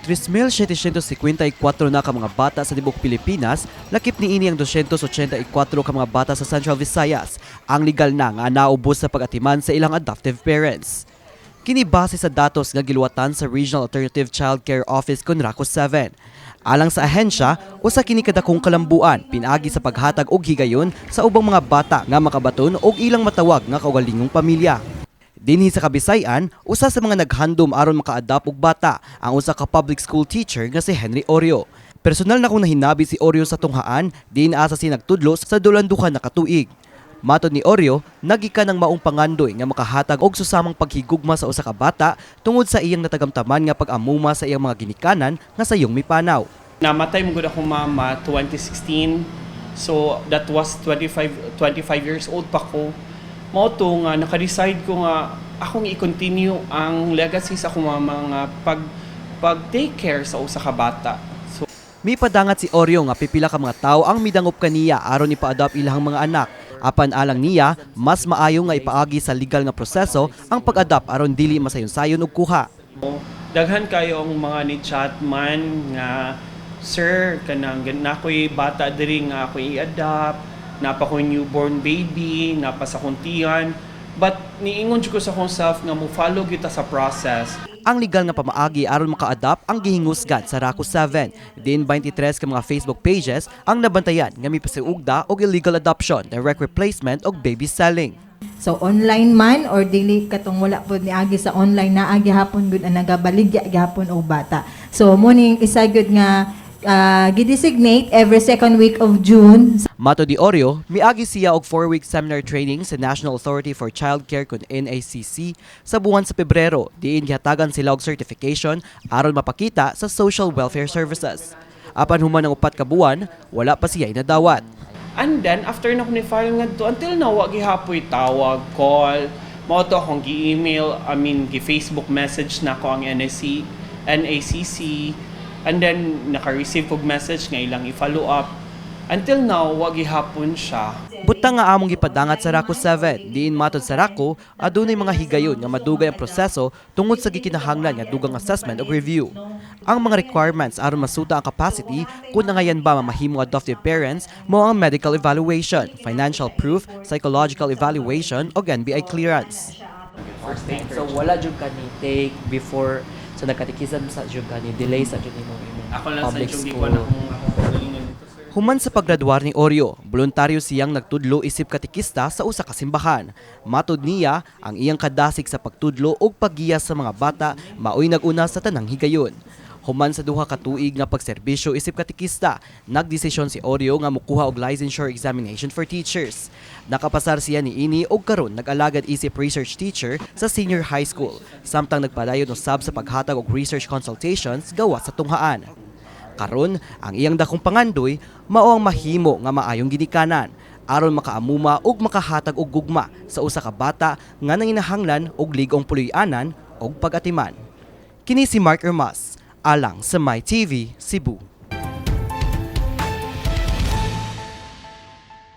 3,754 na ka mga bata sa tibuok Pilipinas, lakip niini ang 284 ka mga bata sa Central Visayas ang legal na nga naubos sa pag-atiman sa ilang adoptive parents. Kini base sa datos nga giluwatan sa Regional Alternative Child Care Office Conraco 7. Alang sa ahensya, usa kini kadakong kalambuan pinaagi sa paghatag og higayon sa ubang mga bata nga makabaton og ilang matawag nga kaugalingong pamilya. Dinhi sa Kabisayan, usa sa mga naghandom aron maka-adopt og bata ang usa ka public school teacher nga si Henry Oreo. Personal na kong nahinabi si Oreo sa tunghaan, diin asa si nagtudlo sa dulan-dukan na katuig. Matod ni Oreo, nagikan ng maong pangandoy nga makahatag og susamang paghigugma sa usa ka bata tungod sa iyang natagamtaman nga pag-amuma sa iyang mga ginikanan nga sayong mipanaw. Namatay mo gud akong mama 2016. So that was 25 years old pa ko. Mao to nga naka-decide ko nga akong i-continue ang legacy sa akong mama nga pag-take care sa usa ka bata. So mipadangat si Oreo nga pipila ka mga tawo ang midangop kaniya aron ipa-adopt ilang mga anak. Apan alang niya, mas maayo nga ipaagi sa legal nga proseso ang pag-adopt aron dili masayon-sayon og kuha. Daghan kayo ang mga ni chatman nga sir kanang nakoy bata diri nga ako i-adopt, napa ko newborn baby, napa sa kuntian, but niingon jud ko sa akong self nga mo follow kita sa process. Ang legal nga pamaagi aron maka-adopt ang gihingusgan sa RACO 7. Din 23 ka mga Facebook pages ang nabantayan nga mipasiugda og illegal adoption, direct replacement og baby selling. So online man or dili katong wala pud niagi sa online na agi hapon gud ang nagabaligya gihapon og bata. So mo ning isa gud nga gidesignate every second week of June. Mato di Oreo, miagi siya og 4-week seminar training sa National Authority for Child Care kun NACC sa buwan sa Pebrero. Diin gihatagan sila og certification aron mapakita sa Social Welfare Services. Apan human ang 4 ka buwan, wala pa siya nadawat. And then after na ko ni file ngadto until now wa gihapoy tawag, call, mao to akong gi-email, gi-Facebook message na ko ang NACC. And then naka-receive og message nga ilang i-follow up. Until now, wag gihapon siya. Butang nga among gipadangat sa RACO 7, diin matod sa RACO, adunay mga higayon nga madugay ang proseso tungod sa gikinahanglan nga dugang assessment ug review. Ang mga requirements aron masuta ang capacity kung nangayan ba mamahimong adoptive parents mao ang medical evaluation, financial proof, psychological evaluation ug NBI clearance. So wala jud ka ni take before sa nagkatikisan sa jud ka ni delay sa jud imong Ako lang sa public yung school. Human sa paggraduar ni Oreo, voluntaryo siyang nagtudlo isip katikista sa usa ka simbahan. Matod niya, ang iyang kadasig sa pagtudlo ug paggiya sa mga bata maoy naguna sa tanang higayon. Human sa duha ka tuig nga pagserbisyo isip katikista, nagdesisyon si Oreo nga mokuha og licensure examination for teachers. Nakapasar siya niini og karon nag-alagad isip research teacher sa senior high school, samtang nagpadayon usab sa paghatag og research consultations gawa sa tunghaan. Karon, ang iyang dakong pangandoy mao ang mahimo nga maayong ginikanan aron makaamuma ug makahatag og gugma sa usa ka bata nga nanginahanglan og ligong puloy-anan ug pag-atiman. Kini si Mark Ermas, alang sa My TV Cebu.